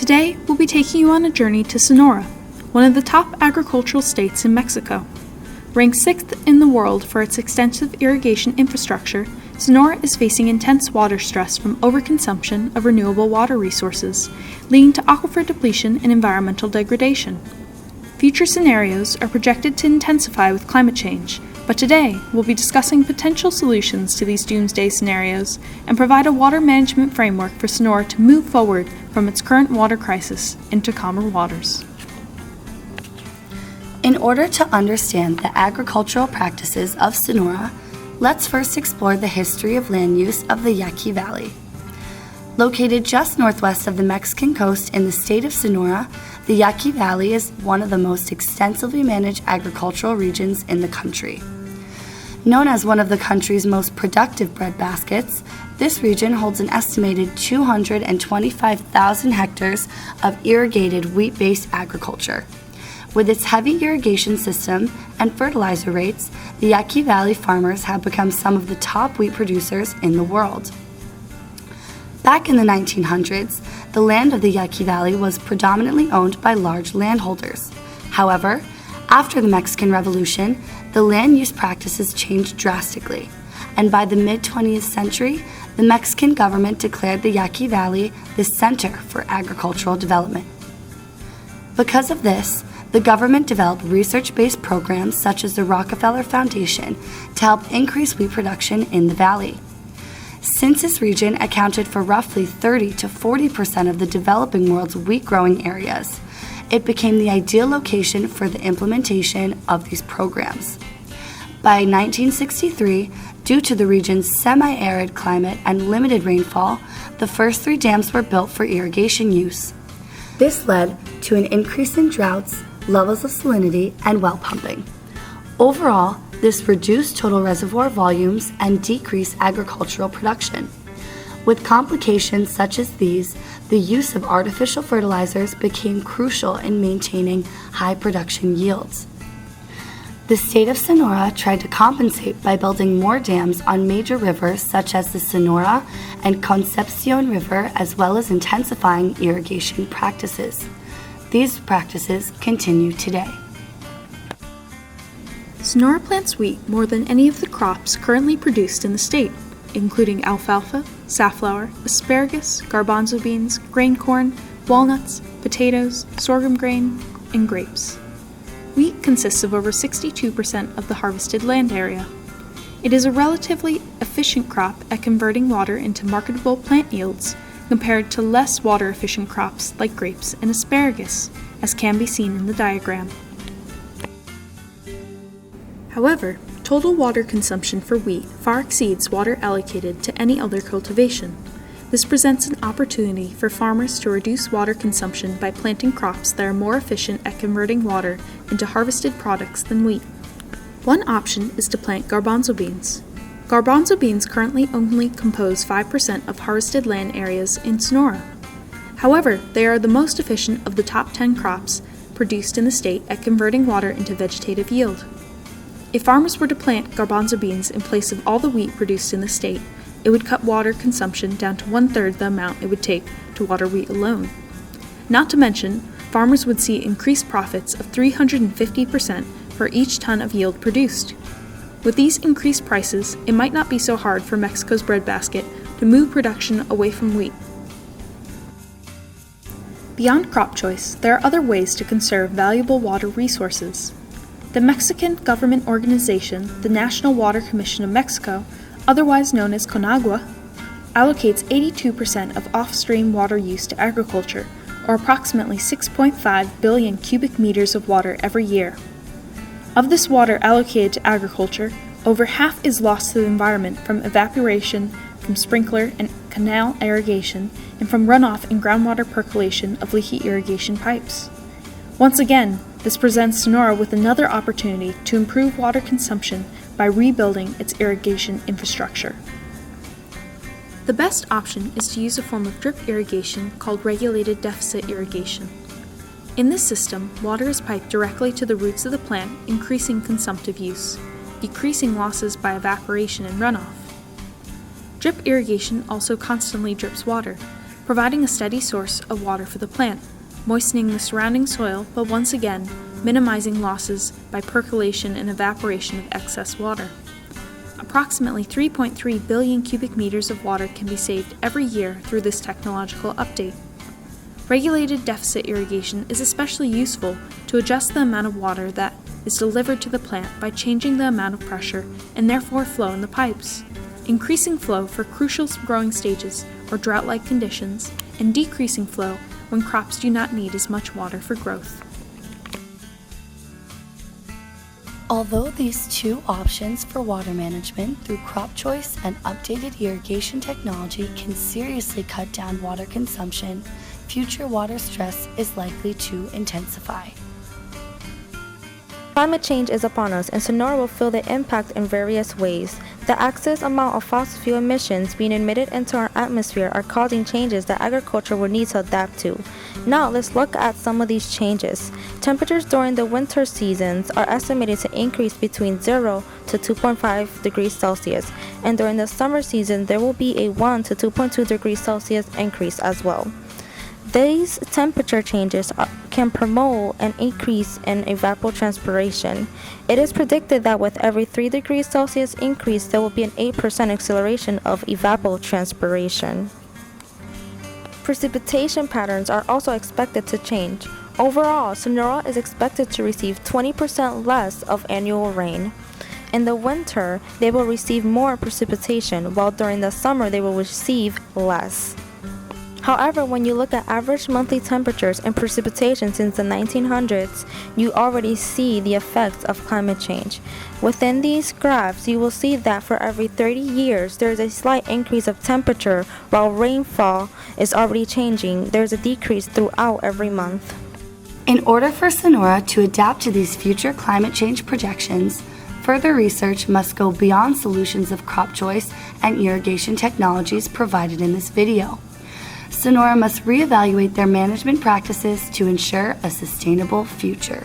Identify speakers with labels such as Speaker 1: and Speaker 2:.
Speaker 1: Today, we'll be taking you on a journey to Sonora, one of the top agricultural states in Mexico. Ranked 6th in the world for its extensive irrigation infrastructure, Sonora is facing intense water stress from overconsumption of renewable water resources, leading to aquifer depletion and environmental degradation. Future scenarios are projected to intensify with climate change, but today we'll be discussing potential solutions to these doomsday scenarios and provide a water management framework for Sonora to move forward from its current water crisis into calmer waters.
Speaker 2: In order to understand the agricultural practices of Sonora, let's first explore the history of land use of the Yaqui Valley. Located just northwest of the Mexican coast in the state of Sonora, the Yaqui Valley is one of the most extensively managed agricultural regions in the country. Known as one of the country's most productive breadbaskets, this region holds an estimated 225,000 hectares of irrigated wheat-based agriculture. With its heavy irrigation system and fertilizer rates, the Yaqui Valley farmers have become some of the top wheat producers in the world. Back in the 1900s, the land of the Yaqui Valley was predominantly owned by large landholders. However, after the Mexican Revolution, the land use practices changed drastically, and by the mid-20th century, the Mexican government declared the Yaqui Valley the center for agricultural development. Because of this, the government developed research-based programs such as the Rockefeller Foundation to help increase wheat production in the valley. Since this region accounted for roughly 30 to 40% of the developing world's wheat-growing areas, it became the ideal location for the implementation of these programs. By 1963, due to the region's semi-arid climate and limited rainfall, the first 3 dams were built for irrigation use. This led to an increase in droughts, levels of salinity, and well pumping. Overall, this reduced total reservoir volumes and decreased agricultural production. With complications such as these, the use of artificial fertilizers became crucial in maintaining high production yields. The state of Sonora tried to compensate by building more dams on major rivers such as the Sonora and Concepcion River, as well as intensifying irrigation practices. These practices continue today.
Speaker 1: Sonora plants wheat more than any of the crops currently produced in the state, including alfalfa, safflower, asparagus, garbanzo beans, grain corn, walnuts, potatoes, sorghum grain, and grapes. Wheat consists of over 62% of the harvested land area. It is a relatively efficient crop at converting water into marketable plant yields compared to less water-efficient crops like grapes and asparagus, as can be seen in the diagram. However, total water consumption for wheat far exceeds water allocated to any other cultivation. This presents an opportunity for farmers to reduce water consumption by planting crops that are more efficient at converting water into harvested products than wheat. One option is to plant garbanzo beans. Garbanzo beans currently only compose 5% of harvested land areas in Sonora. However, they are the most efficient of the top 10 crops produced in the state at converting water into vegetative yield. If farmers were to plant garbanzo beans in place of all the wheat produced in the state, it would cut water consumption down to 1/3 the amount it would take to water wheat alone. Not to mention, farmers would see increased profits of 350% for each ton of yield produced. With these increased prices, it might not be so hard for Mexico's breadbasket to move production away from wheat. Beyond crop choice, there are other ways to conserve valuable water resources. The Mexican government organization, the National Water Commission of Mexico, otherwise known as CONAGUA, allocates 82% of off-stream water use to agriculture, or approximately 6.5 billion cubic meters of water every year. Of this water allocated to agriculture, over half is lost to the environment from evaporation, from sprinkler and canal irrigation, and from runoff and groundwater percolation of leaky irrigation pipes. Once again, this presents Sonora with another opportunity to improve water consumption by rebuilding its irrigation infrastructure. The best option is to use a form of drip irrigation called regulated deficit irrigation. In this system, water is piped directly to the roots of the plant, increasing consumptive use, decreasing losses by evaporation and runoff. Drip irrigation also constantly drips water, providing a steady source of water for the plant, moistening the surrounding soil, but once again, minimizing losses by percolation and evaporation of excess water. Approximately 3.3 billion cubic meters of water can be saved every year through this technological update. Regulated deficit irrigation is especially useful to adjust the amount of water that is delivered to the plant by changing the amount of pressure and therefore flow in the pipes, increasing flow for crucial growing stages or drought-like conditions, and decreasing flow when crops do not need as much water for growth.
Speaker 2: Although these two options for water management through crop choice and updated irrigation technology can seriously cut down water consumption, future water stress is likely to intensify.
Speaker 3: Climate change is upon us, and Sonora will feel the impact in various ways. The excess amount of fossil fuel emissions being emitted into our atmosphere are causing changes that agriculture will need to adapt to. Now let's look at some of these changes. Temperatures during the winter seasons are estimated to increase between 0 to 2.5 degrees Celsius, and during the summer season there will be a 1 to 2.2 degrees Celsius increase as well. These temperature changes can promote an increase in evapotranspiration. It is predicted that with every 3 degrees Celsius increase, there will be an 8% acceleration of evapotranspiration. Precipitation patterns are also expected to change. Overall, Sonora is expected to receive 20% less of annual rain. In the winter, they will receive more precipitation, while during the summer they will receive less. However, when you look at average monthly temperatures and precipitation since the 1900s, you already see the effects of climate change. Within these graphs, you will see that for every 30 years, there is a slight increase of temperature, while rainfall is already changing. There is a decrease throughout every month.
Speaker 2: In order for Sonora to adapt to these future climate change projections, further research must go beyond solutions of crop choice and irrigation technologies provided in this video. Sonora must reevaluate their management practices to ensure a sustainable future.